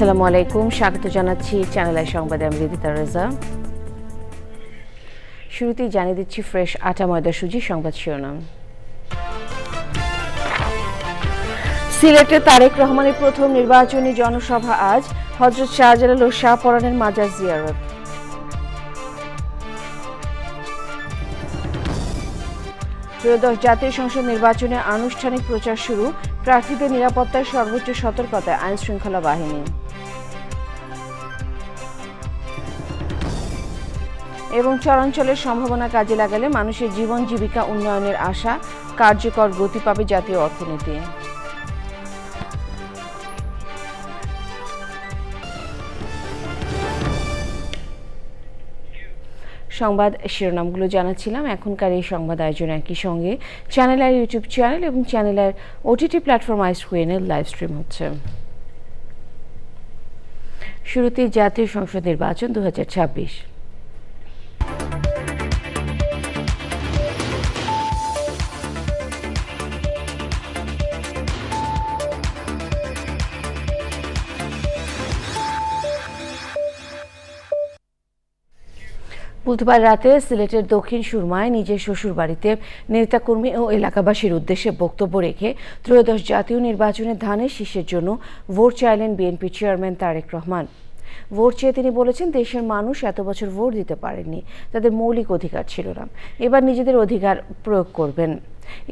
আসসালামু আলাইকুম, স্বাগত জানাচ্ছি চ্যানেল আই সংবাদে। আমি রিদিতা রেজা। শুরুতেই জানিয়ে দিচ্ছি ফ্রেশ আটা ময়দা সুজি সংবাদ শিরোনাম। সিলেটে তারেক রহমানের প্রথম নির্বাচনী জনসভা আজ, হযরত শাহজালাল ও শাহপরানের মাজার জিয়ারত। ত্রয়োদশ জাতীয় সংসদ নির্বাচনে আনুষ্ঠানিক প্রচার শুরু, প্রার্থীদের নিরাপত্তায় সর্বোচ্চ সতর্কতায় আইন শৃঙ্খলা বাহিনী। এবং চরাঞ্চলের সম্ভাবনা কাজে লাগালে মানুষের জীবন জীবিকা উন্নয়নের আশা, কার্যকর গতি পাবে জাতীয় অর্থনীতি। সংবাদ শিরোনামগুলো জানাচ্ছিলাম। এখনকার এই সংবাদ আয়োজন একই সঙ্গে চ্যানেলের ইউটিউব চ্যানেল এবং চ্যানেলের ওটিটি প্ল্যাটফর্ম আইস্কুয়েনের লাইভ স্ট্রিম হচ্ছে। শুরুতেই জাতীয় সংসদ নির্বাচন 2026। বুধবার রাতে সিলেটের দক্ষিণ সুরমায় নিজের শ্বশুরবাড়িতে নেতাকর্মী ও এলাকাবাসীর উদ্দেশ্যে বক্তব্য রেখে ত্রয়োদশ জাতীয় নির্বাচনে ধানের শীষের জন্য ভোট চাইলেন বিএনপি চেয়ারম্যান তারেক রহমান। ভোট চেয়ে তিনি বলেছেন, দেশের মানুষ এত বছর ভোট দিতে পারেননি, তাদের মৌলিক অধিকার ছিল না, এবার নিজেদের অধিকার প্রয়োগ করবেন।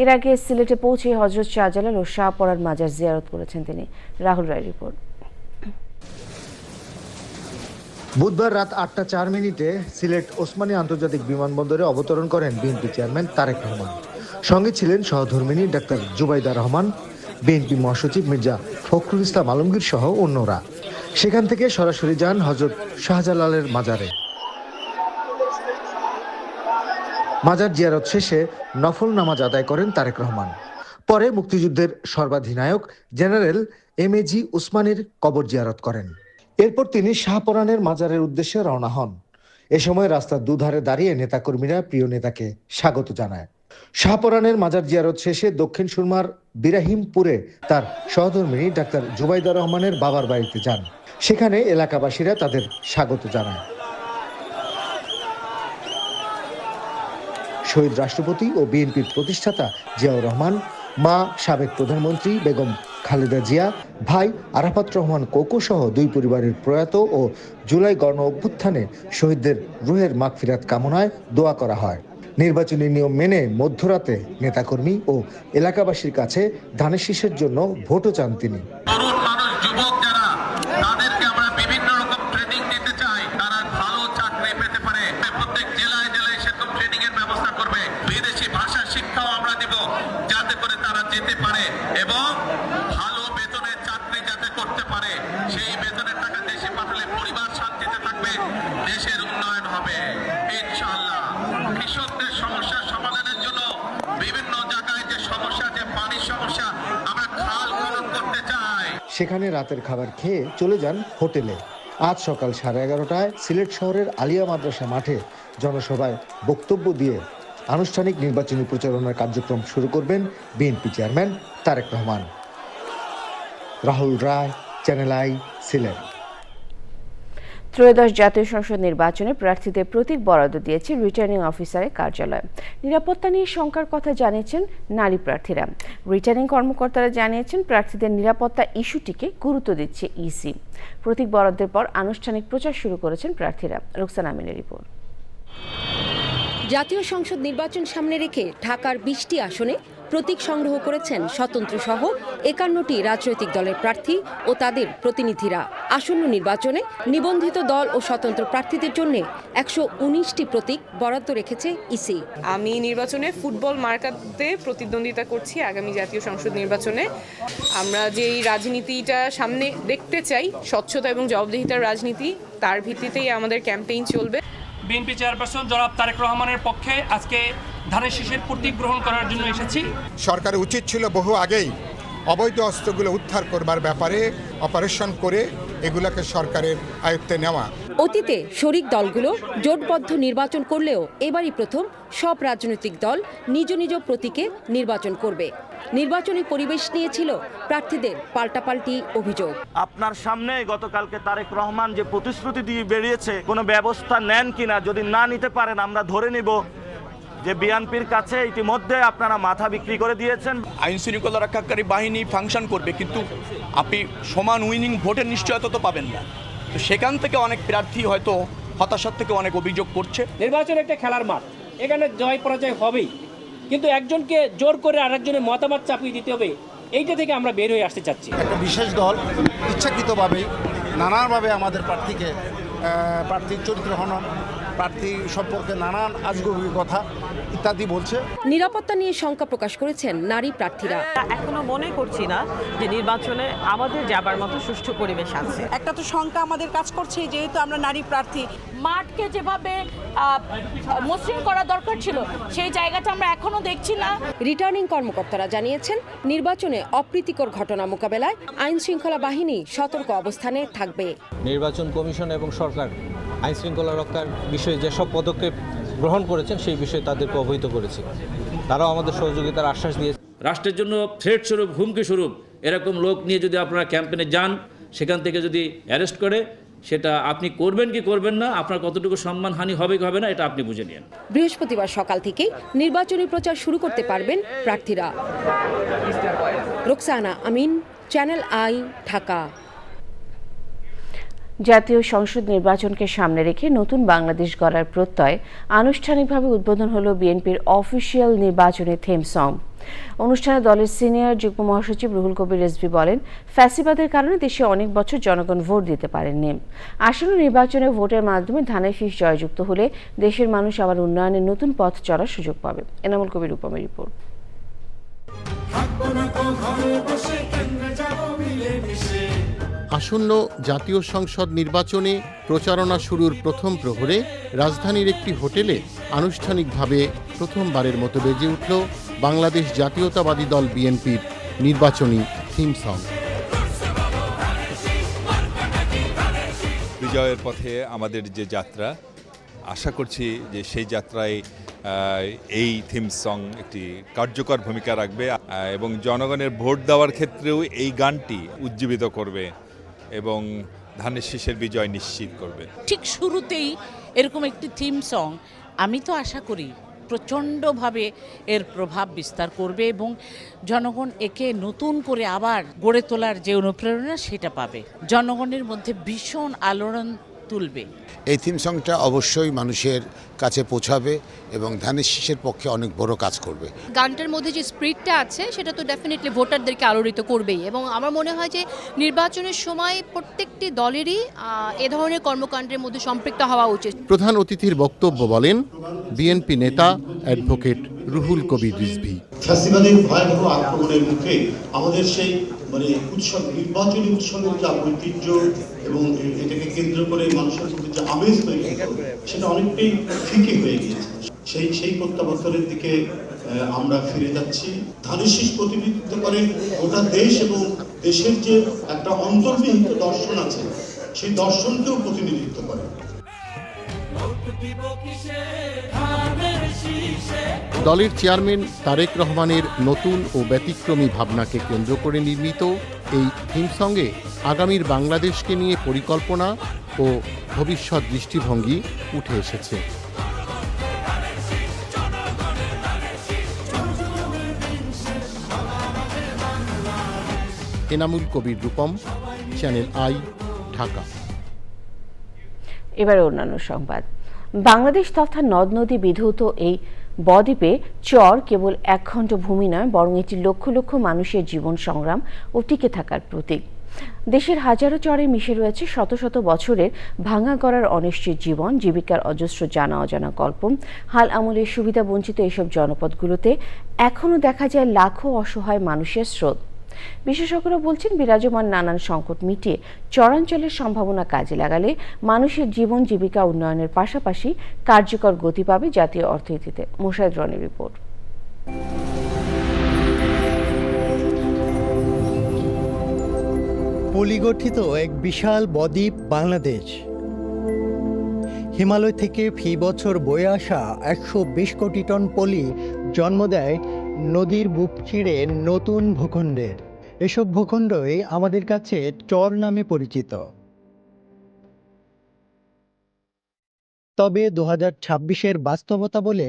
এর আগে সিলেটে পৌঁছে হযরত শাহজালাল ও শাহপরান মাজার জিয়ারত করেছেন তিনি। রাহুল রায় রিপোর্ট। বুধবার রাত 8:04 সিলেট ওসমানী আন্তর্জাতিক বিমানবন্দরে অবতরণ করেন বিএনপি চেয়ারম্যান তারেক রহমান। সঙ্গে ছিলেন সহধর্মিণী ডাক্তার জুবাইদা রহমান, বিএনপি মহাসচিব মির্জা ফখরুল ইসলাম আলমগীর সহ অন্যরা। সেখান থেকে সরাসরি যান হযরত শাহজালালের মাজারে। মাজার জিয়ারত শেষে নফল নামাজ আদায় করেন তারেক রহমান। পরে মুক্তিযুদ্ধের সর্বাধিনায়ক জেনারেল এমএজি উসমানীর কবর জিয়ারত করেন। এরপর তিনি শাহপরানের মাজারের উদ্দেশ্যে রওনা হন। এ সময় রাস্তার দুধারে দাঁড়িয়ে নেতাকর্মীরা প্রিয় নেতাকে স্বাগত জানায়। শাহপরানের মাজার জিয়ারত শেষে দক্ষিণ সুরমার বিরাহিমপুরে তার সহধর্মিণী ডাক্তার জুবাইদা রহমানের বাবার বাড়িতে যান। সেখানে এলাকাবাসীরা তাদের স্বাগত জানায়। শহীদ রাষ্ট্রপতি ও বিএনপির প্রতিষ্ঠাতা জিয়াউর রহমান, মা সাবেক প্রধানমন্ত্রী বেগম খালেদা জিয়া, ভাই আরাফাত রহমান কোকো সহ দুই পরিবারের প্রয়াত ও জুলাই গণ অভ্যুত্থানে শহীদদের রুহের মাগফিরাত কামনায় দোয়া করা হয়। নির্বাচনী নিয়ম মেনে মধ্যরাতে নেতাকর্মী ও এলাকাবাসীর কাছে ধানের শীষের জন্য ভোটও চান তিনি। এবং ভালো বেতনের চাকরি যাতে করতে পারে, সেই বেতনের টাকা দেশে পাঠালে পরিবার শান্তিতে থাকবে, দেশের উন্নয়ন হবে ইনশাআল্লাহ। কৃষকদের সমস্যার সমাধানের জন্য বিভিন্ন জায়গায় যে সমস্যা, যে পানির সমস্যা, আমরা খাল খনন করতে চাই। সেখানে রাতের খাবার খেয়ে চলে যান হোটেলে। আজ সকাল 11:30টায় সিলেট শহরের আলিয়া মাদ্রাসা মাঠে জনসভায় বক্তব্য দিয়ে আনুষ্ঠানিক নির্বাচনী প্রচারণার কার্যক্রম শুরু করবেন BNP chairman Tarique Rahman. Rahul Roy, channel I, Sylhet. ত্রয়োদশ জাতীয় সংসদ নির্বাচনে প্রার্থীদের প্রতীক বরাদ্দ দিয়েছে রিটার্নিং অফিসারের কার্যালয়। নিরাপত্তা নিয়ে শঙ্কার কথা জানিয়েছেন নারী প্রার্থীরা। রিটার্নিং কর্মকর্তারা জানিয়েছেন, প্রার্থীদের নিরাপত্তা ইস্যুটিকে গুরুত্ব দিচ্ছে ইসি। প্রতীক বরাদ্দের পর আনুষ্ঠানিক প্রচার শুরু করেছেন প্রার্থীরা। রুকসানা আমিনের রিপোর্ট। জাতীয় সংসদ নির্বাচন সামনে রেখে ঢাকার 20টি আসনে প্রতীক সংগ্রহ করেছেন স্বতন্ত্র সহ 51টি রাজনৈতিক দলের প্রার্থী ও তাদের প্রতিনিধিরা। আসন্ন নির্বাচনে নিবন্ধিত দল ও স্বতন্ত্র প্রার্থীদের জন্য 119টি প্রতীক বরাদ্দ রেখেছে ইসি। আমি নির্বাচনে ফুটবল মার্কাতে প্রতিদ্বন্দ্বিতা করছি। আগামী জাতীয় সংসদ নির্বাচনে আমরা যেই রাজনীতিটা সামনে দেখতে চাই, স্বচ্ছতা এবং জবাবদিহিতার রাজনীতি, তার ভিত্তিতেই আমাদের ক্যাম্পেইন চলবে। বিএনপি চেয়ারপারসন জনাব তারেক রহমানের পক্ষে আজকে ধানের শীষের প্রতীক গ্রহণ করার জন্য এসেছি। সরকারের উচিত ছিল বহু আগেই অবৈধ অস্ত্রগুলো উদ্ধার করবার ব্যাপারে অপারেশন করে এগুলোকে সরকারের আয়ত্তে নেওয়া। অতীতে শরিক দলগুলো জোটবদ্ধ নির্বাচন করলেও এবারই প্রথম সব রাজনৈতিক দল নিজ নিজ প্রতীকে নির্বাচন করবে। নির্বাচনী পরিবেশ নিয়েছিল প্রার্থীদের পাল্টাপাল্টি অভিযোগ। আপনার সামনে গতকালকে তারেক রহমান যে প্রতিশ্রুতি দিয়ে বেরিয়েছে, কোনো ব্যবস্থা নেন কিনা, যদি না নিতে পারেন আমরা ধরে নিব যে বিএনপির কাছে ইতিমধ্যে আপনারা মাথা বিক্রি করে দিয়েছেন। আইন শৃঙ্খলা রক্ষাকারী বাহিনী ফাংশন করবে, কিন্তু আপনি সমান উইনিং ভোটের নিশ্চয়তা তো পাবেন না। তো সেখান থেকে অনেক প্রার্থী হয়তো হতাশার থেকে অনেক অভিযোগ করছে। নির্বাচন একটা খেলার মাঠ, এখানে জয় পরাজয় হবেই, কিন্তু একজনকে জোর করে আরেকজনের মতামত চাপিয়ে দিতে হবে, এইটা থেকে আমরা বের হয়ে আসতে চাচ্ছি। একটা বিশেষ দল ইচ্ছাকৃতভাবেই নানানভাবে আমাদের প্রার্থীর চরিত্র হনন, প্রার্থী সম্পর্কে নানান আজগুবি কথা ইত্যাদি বলছে। নিরাপত্তা নিয়ে শঙ্কা প্রকাশ করেছেন নারী প্রার্থীরা। এখনো মনে করছি না যে নির্বাচনে আমাদের যাবার মতো সুষ্ঠু পরিবেশ আছে। একটা তো শঙ্কা আমাদের কাজ করছে, যেহেতু আমরা নারী প্রার্থী। মাঠকে যেভাবে মসৃণ করা দরকার ছিল সেই জায়গাটা আমরা এখনো দেখছি না। রিটার্নিং কর্মকর্তারা জানিয়েছেন, নির্বাচনে অপ্রীতিকর ঘটনা মোকাবেলায় আইন শৃঙ্খলা বাহিনী সতর্ক অবস্থানে থাকবে। নির্বাচন কমিশন এবং সরকার আইন শৃঙ্খলা রক্ষার বিষয়ে যেসব পদক্ষেপ গ্রহণ করেছেন সেই বিষয়ে তাদেরকে অবহিত করেছি। তারাও আমাদের সহযোগিতার আশ্বাস দিয়েছে। রাষ্ট্রের জন্য থ্রেট স্বরূপ, হুমকি স্বরূপ এরকম লোক নিয়ে যদি আপনারা ক্যাম্পেনে যান, সেখান থেকে যদি অ্যারেস্ট করে, সেটা আপনি করবেন কি করবেন না, আপনার কতটুকু সম্মানহানি হবে কি হবে না, এটা আপনি বুঝে নিন। বৃহস্পতিবার সকাল থেকেই নির্বাচনী প্রচার শুরু করতে পারবেন প্রার্থীরা। রোকসানা আমিন, চ্যানেল আই, ঢাকা। জাতীয় সংসদ নির্বাচনকে সামনে রেখে নতুন বাংলাদেশ গড়ার প্রত্যয় আনুষ্ঠানিকভাবে উদ্বোধন হলো বিএনপির অফিসিয়াল নির্বাচনী থিম সং। অনুষ্ঠানে দলের সিনিয়র যুগ্ম মহাসচিব রুহুল কবির রিজভী বলেন, ফ্যাসিবাদের কারণে দেশে অনেক বছর জনগণ ভোট দিতে পারেননি। আসন্ন নির্বাচনে ভোটের মাধ্যমে ধানের শীষ জয়যুক্ত হলে দেশের মানুষ আবার উন্নয়নের নতুন পথ চলার সুযোগ পাবে। এনামুল কবির উপমের রিপোর্ট। আসন্ন জাতীয় সংসদ নির্বাচনে প্রচারণা শুরুর প্রথম প্রহরে রাজধানীর একটি হোটেলে আনুষ্ঠানিকভাবে প্রথমবারের মতো বেজে উঠল বাংলাদেশ জাতীয়তাবাদী দল বিএনপির নির্বাচনী থিম সং। বিজয়ের পথে আমাদের যে যাত্রা, আশা করছি যে সেই যাত্রায় এই থিম সং একটি কার্যকর ভূমিকা রাখবে এবং জনগণের ভোট দেওয়ার ক্ষেত্রেও এই গানটি উজ্জীবিত করবে এবং ধানের শীষের বিজয় নিশ্চিত করবে। ঠিক শুরুতেই এরকম একটি থিম সং, আমি তো আশা করি প্রচণ্ডভাবে এর প্রভাব বিস্তার করবে এবং জনগণ একে নতুন করে আবার গড়ে তোলার যে অনুপ্রেরণা সেটা পাবে, জনগণের মধ্যে ভীষণ আলোড়ন তুলবে। এই থিম সংটা অবশ্যই মানুষের কাছে পৌঁছাবে এবং ধানের শীষের পক্ষে অনেক বড় কাজ করবে। গানটার মধ্যে যে স্পিরিটটা আছে সেটা তো ডেফিনেটলি ভোটারদেরকে আলোড়িত করবেই এবং আমার মনে হয় যে নির্বাচনের সময় প্রত্যেকটি দলেরই এ ধরনের কর্মকাণ্ডের মধ্যে সম্পৃক্ত হওয়া উচিত। প্রধান অতিথির বক্তব্য বলেন বিএনপি নেতা অ্যাডভোকেট রুহুল কবির রিজভী। ফ্যাসিবাদের ভয়াবহ আক্রমণের মুখে আমাদের সেই উৎসব, নির্বাচনী উৎসবের যে ঐতিহ্য এবং এটাকে কেন্দ্র করে মানুষের মধ্যে যে আমেজ তৈরি সেটা অনেকটাই ফিকে হয়ে গিয়েছে। সেই প্রত্যাবর্তনের দিকে আমরা ফিরে যাচ্ছি। ধানের শীষ প্রতিনিধিত্ব করে গোটা দেশ এবং দেশের যে একটা অন্তর্নিহিত দর্শন আছে সেই দর্শনকেও প্রতিনিধিত্ব করে। দলের চেয়ারম্যান তারেক রহমানের নতুন ও ব্যতিক্রমী ভাবনাকে কেন্দ্র করে নির্মিত এই থিম সঙ্গে আগামীর বাংলাদেশকে নিয়ে পরিকল্পনা ও ভবিষ্যৎ দৃষ্টিভঙ্গি উঠে এসেছে। Enamul Kabir Rupam, channel I, Dhaka. এবারে অন্যান্য সংবাদ। বাংলাদেশ তথা নদ নদী বিধৌত এই বদ্বীপে চর কেবল একখণ্ড ভূমি নয়, বরং এটি লক্ষ লক্ষ মানুষের জীবন সংগ্রাম ও টিকে থাকার প্রতীক। দেশের হাজারো চরে মিশে রয়েছে শত শত বছরের ভাঙা গড়ার অনিশ্চিত জীবন, জীবিকার অজস্র জানা অজানা গল্প। হাল আমলের সুবিধা বঞ্চিত এসব জনপদগুলোতে এখনও দেখা যায় লাখো অসহায় মানুষের স্রোত। বিশেষজ্ঞরা বলছেন, বিরাজমান নানান সংকট মিটিয়ে চরাঞ্চলের সম্ভাবনা কাজে লাগালে মানুষের জীবন জীবিকা উন্নয়নের পাশাপাশি কার্যকর গতি পাবে জাতীয় অর্থনীতিতে। মোশাহিদ রনির রিপোর্ট। পলিগঠিত এক বিশাল বদ্বীপ বাংলাদেশ। হিমালয় থেকে ফি বছর বয়ে আসা 120 কোটি টন পলি জন্ম দেয় নদীর বুক চিরে নতুন ভূখণ্ডের। এসব ভূখণ্ডই আমাদের কাছে চর নামে পরিচিত। তবে 2026-এর বাস্তবতা বলে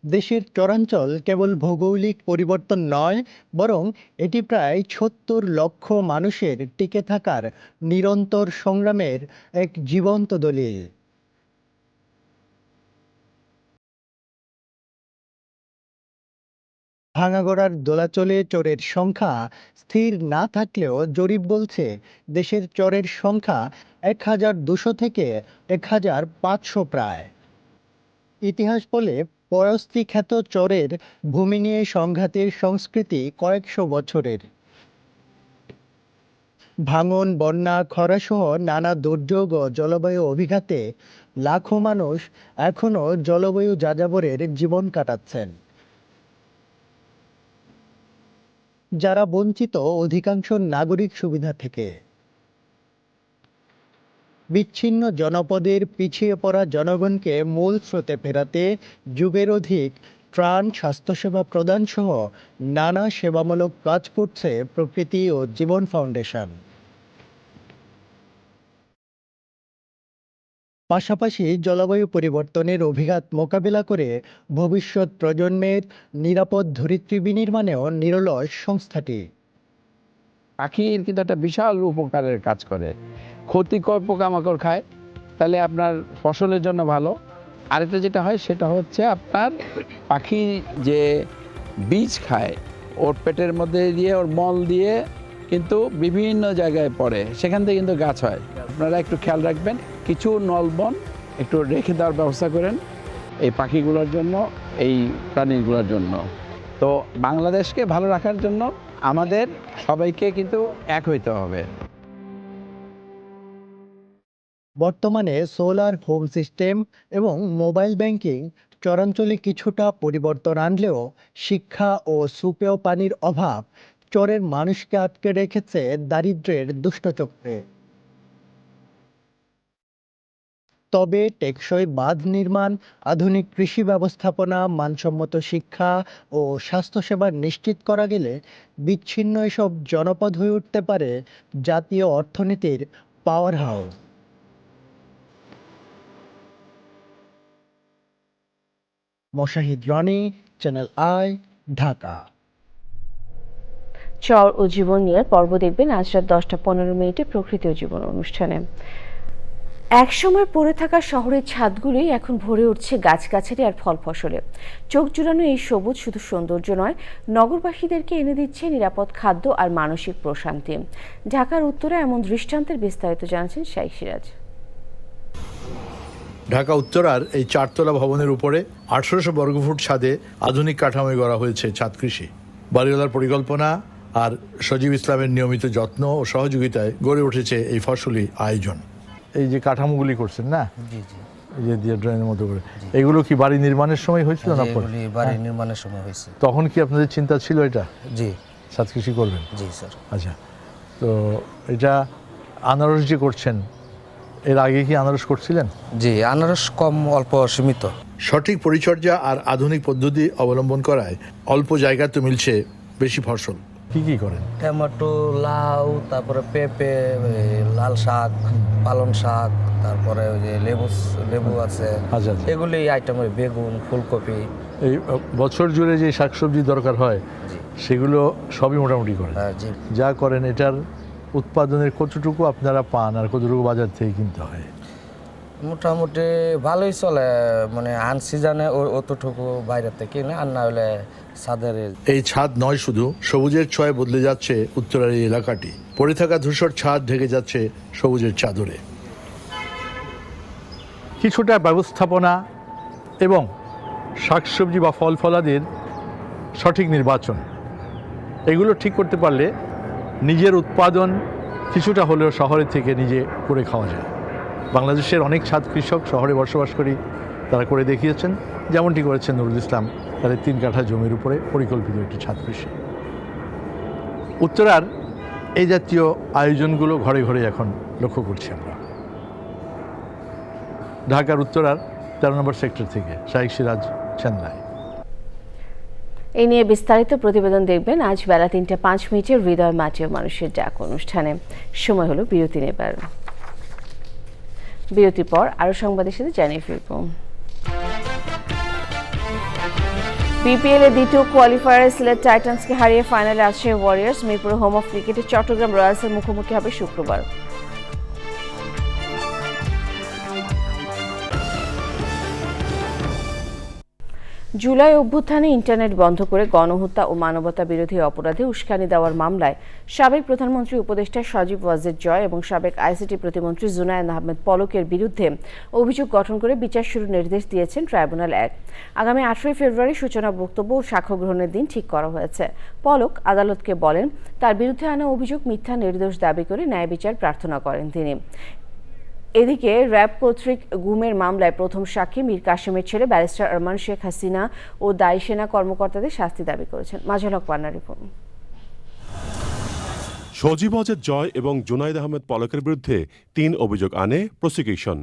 দেশের চরাঞ্চল কেবল ভৌগোলিক পরিবর্তন নয়, বরং এটি প্রায় 70 লক্ষ মানুষের টিকে থাকার নিরন্তর সংগ্রামের এক জীবন্ত দলিল। ভাঙাগড়ার দোলাচলে চরের সংখ্যা স্থির না থাকলেও জরিপ বলছে দেশের চরের সংখ্যা 1200 থেকে 1500 প্রায়। ইতিহাস বলে পয়স্তিখ্যাত চরের ভূমি নিয়ে সংঘাতের সংস্কৃতি কয়েকশো বছরের। ভাঙন, বন্যা, খরাসহ নানা দুর্যোগ ও জলবায়ু অভিঘাতে লাখো মানুষ এখনও জলবায়ু যাযাবরের জীবন কাটাচ্ছেন। যারা বঞ্চিত অধিকাংশ নাগরিক সুবিধা থেকে। বিচ্ছিন্ন জনপদের পিছিয়ে পড়া জনগণকে মূল স্রোতে ফেরাতে যুগের অধিক ত্রাণ, স্বাস্থ্যসেবা প্রদান সহ নানা সেবামূলক কাজ করছে প্রকৃতি ও জীবন ফাউন্ডেশন। পাশাপাশি জলবায়ু পরিবর্তনের অভিঘাত মোকাবিলা করে ভবিষ্যৎ প্রজন্মের নিরাপদ ধরিত্রী বিনির্মাণেও নিরলস সংস্থাটি। পাখির কিন্তু একটা বিশাল উপকারের কাজ করে। ক্ষতিকর পোকামাকড় খায়, তাহলে আপনার ফসলের জন্য ভালো। আরেকটা যেটা হয় সেটা হচ্ছে আপনার পাখি যে বীজ খায়, ওর পেটের মধ্যে দিয়ে ওর মল দিয়ে কিন্তু বিভিন্ন জায়গায় পড়ে, সেখান থেকে কিন্তু গাছ হয়। আপনারা একটু খেয়াল রাখবেন, কিছু নলবন একটু রেখে দেওয়ার ব্যবস্থা করেন এই পাখিগুলোর জন্য, এই প্রাণীগুলোর জন্য। তো বাংলাদেশকে ভালো রাখার জন্য আমাদের সবাইকে কিন্তু এক হইতে হবে। বর্তমানে সোলার হোম সিস্টেম এবং মোবাইল ব্যাংকিং চরাঞ্চলে কিছুটা পরিবর্তন আনলেও শিক্ষা ও সুপেয় পানির অভাব চরের মানুষকে আটকে রেখেছে দারিদ্র্যের দুষ্টচক্রে। তবে টেকসই বাঁধ নির্মাণ, আধুনিক কৃষি ব্যবস্থাপনা, মানসম্মত শিক্ষা ও স্বাস্থ্যসেবা নিশ্চিত করা গেলে বিচ্ছিন্ন এসব জনপদ হয়ে উঠতে পারে জাতীয় অর্থনীতির powerhouse. Moshahid Roni, channel I, Dhaka. চর ও জীবন নিয়ে পর্ব দেখবেন আজ রাত 10:15 প্রকৃতি ও জীবন অনুষ্ঠানে। একসময় পড়ে থাকা শহরের ছাদগুলি এখন ভরে উঠছে গাছগাছালি আর ফল ফসলে। চোখ জুড়ানো এই সবুজ শুধু সৌন্দর্য নয়, নগরবাসীদেরকে এনে দিচ্ছে নিরাপদ খাদ্য আর মানসিক প্রশান্তি। ঢাকার উত্তরে এমন দৃষ্টান্তের বিস্তারিত জানাচ্ছেন শাইখ সিরাজ। ঢাকা উত্তরার এই চারতলা ভবনের উপরে 1800 বর্গফুট ছাদে আধুনিক কাঠামোয় গড়া হয়েছে ছাদ কৃষি। বাড়িওয়ালার পরিকল্পনা আর সজীব ইসলামের নিয়মিত যত্ন ও সহযোগিতায় গড়ে উঠেছে এই ফসলি আয়োজন। এই যে কাঠামোগুলি করছেন না, এই যে দিয়ে ড্রয়িংয়ের মতো করে, এগুলো কি বাড়ি নির্মাণের সময় হয়েছিল না? বাড়ি নির্মাণের সময় হয়েছে। তখন কি আপনাদের চিন্তা ছিল এটা? জি, ছাদ কৃষি করবেন? জি স্যার। আচ্ছা, তো এটা আনারস যে করছেন, এর আগে কি আনারস করছিলেন? জি, আনারস কম, অল্প সীমিত। সঠিক পরিচর্যা আর আধুনিক পদ্ধতি অবলম্বন করায় অল্প জায়গাতে মিলছে বেশি ফসল। কি কি করেন? টমেটো, লাউ, তারপরে পেঁপে, লাল শাক, পালং শাক, তারপরে ওই যে লেবু আছে, এগুলি আইটেমের বেগুন, ফুলকপি। এই বছর জুড়ে যে শাকসবজি দরকার হয় সেগুলো সবই মোটামুটি করেন? যা করেন এটার উৎপাদনের কতটুকু আপনারা পান আর কতটুকু বাজার থেকে কিনতে হয়? মোটামুটি ভালোই চলে, মানে আনসিজনে অতটুকু বাইরে থেকে কিনে, আর না হলে ছাদের। এই ছাদ নয় শুধু, সবুজের ছোঁয়ায় বদলে যাচ্ছে উত্তরার এই এলাকাটি। পড়ে থাকা ধূসর ছাদ ঢেকে যাচ্ছে সবুজের চাদরে। কিছুটা ব্যবস্থাপনা এবং শাকসবজি বা ফল ফলাদির সঠিক নির্বাচন, এগুলো ঠিক করতে পারলে নিজের উৎপাদন কিছুটা হলেও শহরের থেকে নিজে করে খাওয়া যায়। বাংলাদেশের অনেক ছাদ কৃষক শহরে বসবাস করি, তারা করে দেখিয়েছেন, যেমনটি করেছেন নুরুল ইসলাম তাদের 3 কাঠা জমির উপরে পরিকল্পিত একটি ছাদ কৃষি। উত্তরার এই জাতীয় আয়োজনগুলো ঘরে ঘরে এখন লক্ষ্য করছি আমরা। ঢাকার উত্তরার 13 নম্বর সেক্টর থেকে শাইখ সিরাজ চেন্নাই। এই নিয়ে বিস্তারিত প্রতিবেদন দেখবেন আজ বেলা 3:05 হৃদয় মাটিও মানুষের ডাক অনুষ্ঠানে। সময় হলো বিরতি নেবার। বিরতির পর আরো সংবাদের সাথে জানিয়ে ফিরব। বিপিএল এর দ্বিতীয় কোয়ালিফায়ারে সিলেট টাইটান্সকে হারিয়ে ফাইনালে আসছে ওয়ারিয়র্স। মিরপুর হোম অফ ক্রিকেটে চট্টগ্রাম রয়্যালসের মুখোমুখি হবে শুক্রবার। জুলাই অভ্যুত্থানে ইন্টারনেট বন্ধ করে গণহত্যা ও মানবতা বিরোধী অপরাধে উস্কানি দেওয়ার মামলায় সাবেক প্রধানমন্ত্রী উপদেষ্টা সজীব ওয়াজেদ জয় এবং সাবেক আইসিটি প্রতিমন্ত্রী জুনায়েদ আহমেদ পলকের বিরুদ্ধে অভিযোগ গঠন করে বিচার শুরুর নির্দেশ দিয়েছেন ট্রাইব্যুনাল 1। আগামী 18 ফেব্রুয়ারি সূচনা বক্তব্য ও সাক্ষ্য গ্রহণের দিন ঠিক করা হয়েছে। পলক আদালতকে বলেন, তার বিরুদ্ধে আনা অভিযোগ মিথ্যা নির্দোষ দাবি করে ন্যায় বিচার প্রার্থনা করেন তিনি। এদিকে র্যাব কর্তৃক গুমের মামলায় প্রথম সাক্ষী মীর কাসেমের ছেলে ব্যারিস্টার আরমান শেখ হাসিনা ও দায়ী সেনা কর্মকর্তাদের শাস্তি দাবি করেছেন। মাজহার হক পান্নার রিপোর্ট। সজীব ওয়াজেদ জয় এবং জুনায়েদ আহমেদ পলকের বিরুদ্ধে 3 অভিযোগ আনে প্রসিকিউশন।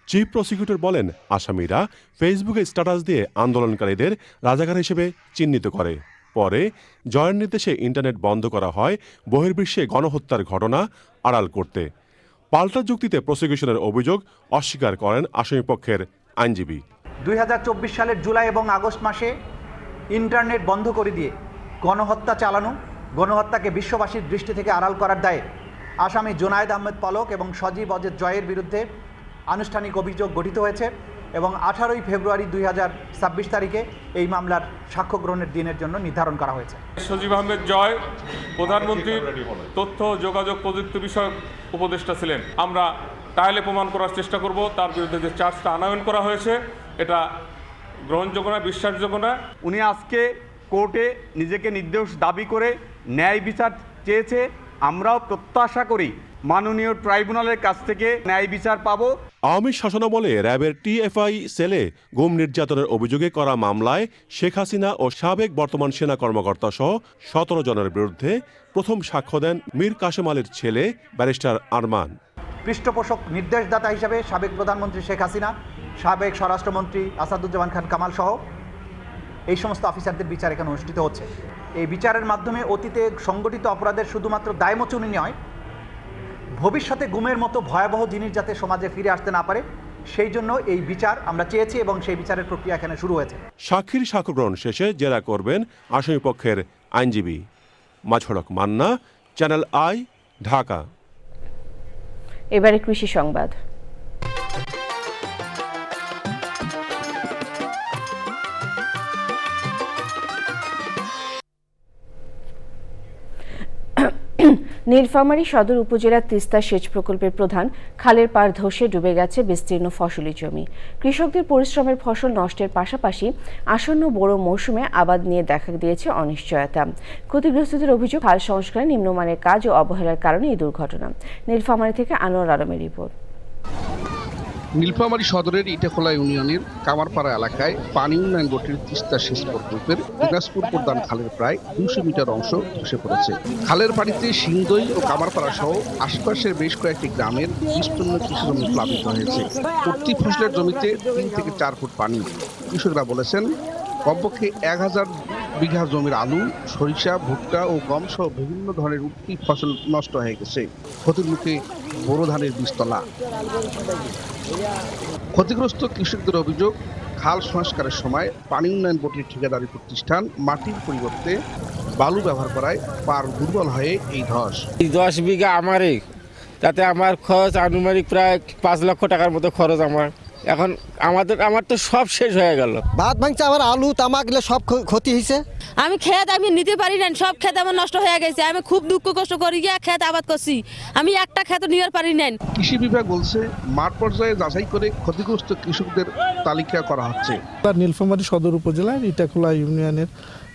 চিফ প্রসিকিউটর বলেন, আসামিরা ফেসবুকে স্ট্যাটাস দিয়ে আন্দোলনকারীদের রাজাকার হিসেবে চিহ্নিত করে। পরে জয়ের নির্দেশে ইন্টারনেট বন্ধ করা হয় বহির্বিশ্বে গণহত্যার ঘটনা আড়াল করতে। পাল্টা যুক্তিতে প্রসিকিউশনের অভিযোগ অস্বীকার করেন আসামিপক্ষের আইনজীবী। 2024 সালের জুলাই এবং আগস্ট মাসে ইন্টারনেট বন্ধ করে দিয়ে গণহত্যা চালানো, গণহত্যাকে বিশ্ববাসীর দৃষ্টি থেকে আড়াল করার দায়ে আসামি জুনায়েদ আহমেদ পলক এবং সজীব ওয়াজেদ জয়ের বিরুদ্ধে আনুষ্ঠানিক অভিযোগ গঠিত হয়েছে এবং 18 ফেব্রুয়ারি 2026 তারিখে এই মামলার সাক্ষ্য গ্রহণের দিনের জন্য নির্ধারণ করা হয়েছে। সজীব আহমেদ জয় প্রধানমন্ত্রীর তথ্য যোগাযোগ প্রযুক্তি বিষয়ক উপদেষ্টা ছিলেন। আমরা ট্রায়ালে প্রমাণ করার চেষ্টা করব তার বিরুদ্ধে যে চার্জটা আনয়ন করা হয়েছে এটা গ্রহণযোগ্য না, বিশ্বাসযোগ্য না। উনি আজকে কোর্টে নিজেকে নির্দোষ দাবি করে ন্যায় বিচার চেয়েছে। আমরাও প্রত্যাশা করি মাননীয় ট্রাইব্যুনালের কাছ থেকে ন্যায় বিচার পাব। আওয়ামী শাসনামলে র্যাবের টিএফআই সেলে গুম নির্যাতনের অভিযোগে করা মামলায় শেখ হাসিনা ও সাবেক বর্তমান সেনা কর্মকর্তা সহ 17 জনের বিরুদ্ধে প্রথম সাক্ষ্য দেন মীর কাসেম আলীর ছেলে ব্যারিস্টার আরমান। পৃষ্ঠপোষক নির্দেশদাতা হিসাবে সাবেক প্রধানমন্ত্রী শেখ হাসিনা, সাবেক স্বরাষ্ট্রমন্ত্রী আসাদুজ্জামান খান কামাল সহ এই সমস্ত অফিসারদের বিচার এখানে অনুষ্ঠিত হচ্ছে। এই বিচারের মাধ্যমে অতীতে সংগঠিত অপরাধের শুধুমাত্র দায়মোচনী নয়, ভবিষ্যতে গুমের মতো ভয়াবহ জিনিস যাতে সমাজে ফিরে আসতে না পারে সেই জন্য এই বিচার আমরা চেয়েছি এবং সেই বিচারের প্রক্রিয়া এখানে শুরু হয়েছে। সাক্ষীর সাক্ষ্য গ্রহণ শেষে জেরা করবেন আসামিপক্ষের আইনজীবী। মাজহার হক মান্না, চ্যানেল আই, ঢাকা। এবারে কৃষি সংবাদ। নীলফামারী সদর উপজেলার তিস্তা সেচ প্রকল্পের প্রধান খালের পাড় ধসে ডুবে গেছে বিস্তীর্ণ ফসলি জমি। কৃষকদের পরিশ্রমের ফসল নষ্টের পাশাপাশি আসন্ন বড় মৌসুমে আবাদ নিয়ে দেখা দিয়েছে অনিশ্চয়তা। ক্ষতিগ্রস্তদের অভিযোগ, খাল সংস্কারে নিম্নমানের কাজ ও অবহেলার কারণে এই দুর্ঘটনা। নীলফামারী থেকে আনোয়ার আলমের রিপোর্ট। নীলফামারী সদরের ইটাখোলা ইউনিয়নের কামারপাড়া এলাকায় পানি উন্নয়ন বোর্ডের তিস্তা সেচ প্রকল্পের দিনাজপুর প্রধান খালের প্রায় 200 মিটার অংশ ধসে পড়েছে। খালের পানিতে সিংদই ও কামারপাড়া সহ আশপাশের বেশ কয়েকটি গ্রামের বিস্তীর্ণ কৃষি জমি প্লাবিত হয়েছে। প্রতি ফসলের জমিতে 3 থেকে 4 ফুট পানি। কৃষকরা বলেছেন, কমপক্ষে 1000 বিঘা জমির আলু, সরিষা, ভুট্টা ও গম সহ বিভিন্ন ধরনের উঠতি ফসল নষ্ট হয়ে গেছে। ক্ষতির মুখে বোরো ধানের বীজতলা। ক্ষতিগ্রস্ত কৃষকদের অভিযোগ, খাল সংস্কারের সময় পানি উন্নয়ন বোর্ডের ঠিকাদারি প্রতিষ্ঠান মাটির পরিবর্তে বালু ব্যবহার করায় পার দুর্বল হয়ে এই ধস। 10 বিঘা আমারই, তাতে আমার খরচ আনুমানিক প্রায় 5 লক্ষ টাকার মতো খরচ আমার। এখন আমার তো সব শেষ হয়ে গেল। ভাত ভাঙছে, আমার আলু তামাক এগুলো সব ক্ষতি হয়েছে। আমি ক্ষেত নিতে পারি না, সব ক্ষেত আমার নষ্ট হয়ে গেছে। আমি খুব দুঃখ কষ্ট করি গিয়ে ক্ষেত আবাদ করছি, আমি একটা ক্ষেত নিতে পারি না। কৃষি বিভাগ বলছে মাঠ পর্যায়ে যাচাই করে ক্ষতিগ্রস্ত কৃষকদের তালিকা করা হচ্ছে। নীলফামারী সদর উপজেলার ইটাখোলা ইউনিয়নের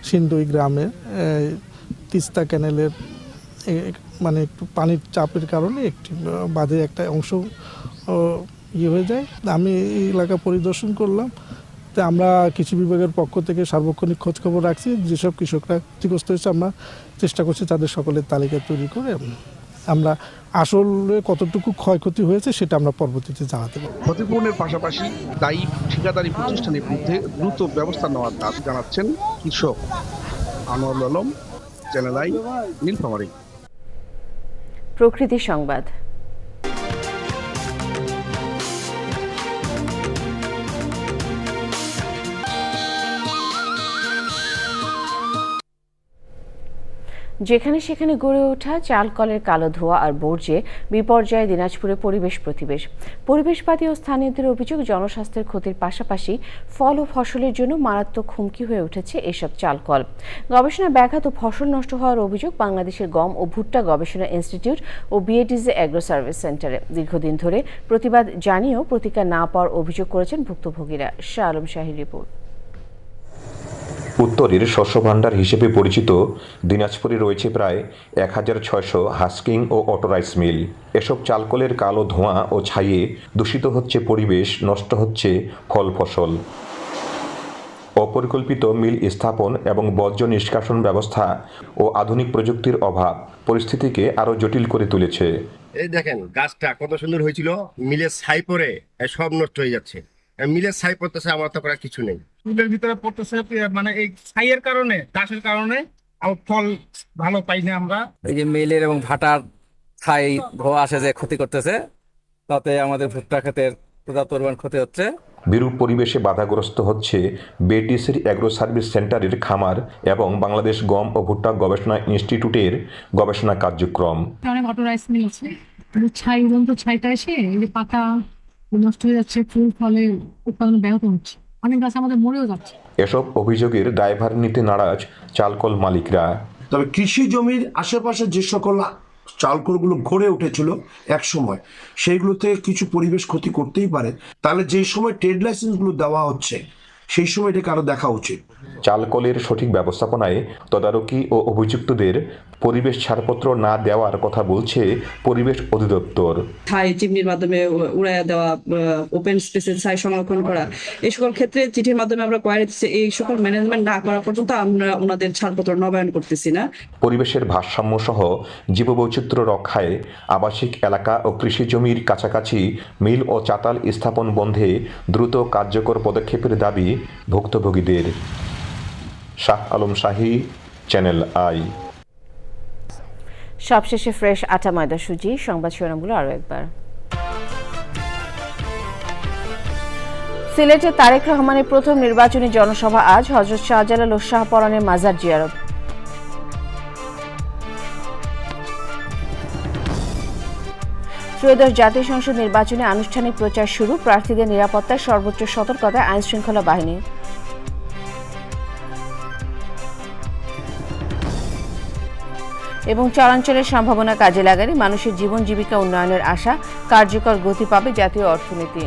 সিন্দই গ্রামে তিস্তা ক্যানেলের মানে একটু পানির চাপের কারণে একটি বাঁধের একটা অংশ হয়ে যায়। আমি এই এলাকা পরিদর্শন করলাম, তো আমরা কৃষি বিভাগের পক্ষ থেকে সার্বক্ষণিক খোঁজখবর রাখছি। যেসব কৃষকরা ক্ষতিগ্রস্ত হয়েছে আমরা চেষ্টা করছি তাদের সকলের তালিকা তৈরি করে আমরা আসলে কতটুকু ক্ষয়ক্ষতি হয়েছে সেটা আমরা পরবর্তীতে জানাতে পারব। ক্ষতিপূরণের পাশাপাশি দায়ী ঠিকাদারি প্রতিষ্ঠানের বিরুদ্ধে দ্রুত ব্যবস্থা নেওয়ার দাবি জানাচ্ছেন কৃষক। Anwarul Alam, channel I, Nilphamari. প্রকৃতি সংবাদ। যেখানে সেখানে গড়ে ওঠা চালকলের কালো ধোঁয়া আর বর্জ্যে বিপর্যয়ে দিনাজপুরে পরিবেশবাদী ও স্থানীয়দের অভিযোগ জনস্বাস্থ্যের ক্ষতির পাশাপাশি ফল ও ফসলের জন্য মারাত্মক হুমকি হয়ে উঠেছে এসব চালকল। গবেষণা ব্যাঘাত ও ফসল নষ্ট হওয়ার অভিযোগ বাংলাদেশের গম ও ভুট্টা গবেষণা ইনস্টিটিউট ও বিএডিসি অ্যাগ্রো সার্ভিস সেন্টারে। দীর্ঘদিন ধরে প্রতিবাদ জানিয়েও প্রতিকার না পাওয়ার অভিযোগ করেছেন ভুক্তভোগীরা। শাহ আলম শাহীর রিপোর্ট। উত্তরের শস্য ভাণ্ডার হিসেবে পরিচিত দিনাজপুরে রয়েছে প্রায় 1600 হাস্কিং ও অটো রাইস মিল। এসব চালকলের কালো ধোঁয়া ও ছাইয়ে দূষিত হচ্ছে পরিবেশ, নষ্ট হচ্ছে ফল ফসল। অপরিকল্পিত মিল স্থাপন এবং বর্জ্য নিষ্কাশন ব্যবস্থা ও আধুনিক প্রযুক্তির অভাব পরিস্থিতিকে আরও জটিল করে তুলেছে। এই দেখেন গাছটা কত সুন্দর হয়েছিল, মিলের ছাই পরে সব নষ্ট হয়ে যাচ্ছে। মিলের ছাই পড়তেছে, আমার তো করার কিছু নেই। ফুলের ভিতরে পড়তেছে, মানে এই ছাইয়ের কারণে, গাছের কারণে ফল ভালো পাই না আমরা। এই যে মিলের এবং ভাটার ছাই ধোঁয়া আসে যে ক্ষতি করতেছে, তাতে আমাদের ভুট্টা ক্ষেতের পর্যাপ্ত পরিমাণ ক্ষতি হচ্ছে। বিরূপ পরিবেশে বাধাগ্রস্ত হচ্ছে বিএডিসির অ্যাগ্রো সার্ভিস সেন্টারের খামার এবং বাংলাদেশ গম ও ভুট্টা গবেষণা ইনস্টিটিউটের গবেষণা কার্যক্রম। অনেক অটো রাইস মিল আছে, ছাই উড়ন্ত ছাইটা এসে এই যে পাতা নষ্ট হয়ে যাচ্ছে, ফুল ফলে উৎপাদন ব্যাহত হচ্ছে, অনেক গাছ আমাদের মরেও যাচ্ছে। এসব অভিযোগের দায়ভার নিতে নারাজ চালকল মালিকরা। তবে কৃষি জমির আশেপাশে যে সকল চালকলগুলো গড়ে উঠেছিল এক সময়, সেইগুলোতে কিছু পরিবেশ ক্ষতি করতেই পারে। তাহলে যেই সময় ট্রেড লাইসেন্সগুলো দেওয়া হচ্ছে সেই সময় এটাকে আরো দেখা উচিত। চালকলের সঠিক ব্যবস্থাপনায় তদারকি ও অভিযুক্তদের পরিবেশ ছাড়পত্র না দেওয়ার কথা বলছে পরিবেশ অধিদপ্তর। ছাই চিমনির মাধ্যমে উড়াইয়া দেওয়া, ওপেন স্পেসে ছাই সংরক্ষণ করা, এই সকল ক্ষেত্রে চিঠির মাধ্যমে আমরা কোয়ারি দিচ্ছি। এই সকল ম্যানেজমেন্ট না করা পর্যন্ত আমরা ওনাদের ছাড়পত্র নবায়ন করতেছি না। পরিবেশের ভারসাম্য সহ জীববৈচিত্র্য রক্ষায় আবাসিক এলাকা ও কৃষি জমির কাছাকাছি মিল ও চাতাল স্থাপন বন্ধে দ্রুত কার্যকর পদক্ষেপের দাবি ভুক্তভোগীদের। শাহ আলম শাহী, চ্যানেল আই। সবশেষে ফ্রেশ আটা ময়দা সুজি। সংবাদ শিরোনামগুলো আরও একবার। সিলেটে তারেক রহমানের প্রথম নির্বাচনী জনসভা আজ। হযরত শাহজালাল ও শাহপরানের মাজার জিয়ারত। ত্রয়োদশ জাতীয় সংসদ নির্বাচনে আনুষ্ঠানিক প্রচার শুরু। প্রার্থীদের নিরাপত্তায় সর্বোচ্চ সতর্কতায় আইন শৃঙ্খলা বাহিনী। এবং চরাঞ্চলের সম্ভাবনা কাজে লাগালে মানুষের জীবন জীবিকা উন্নয়নের আশা, কার্যকর গতি পাবে জাতীয় অর্থনীতি।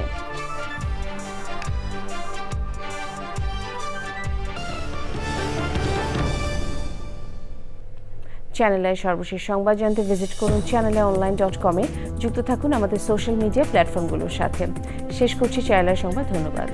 চ্যানেলের সর্বশেষ সংবাদ জানতে ভিজিট করুন channeloneline.com-এ। যুক্ত থাকুন আমাদের সোশ্যাল মিডিয়া প্ল্যাটফর্মগুলোর সাথে। শেষ করছি চ্যানেলের সংবাদ। ধন্যবাদ।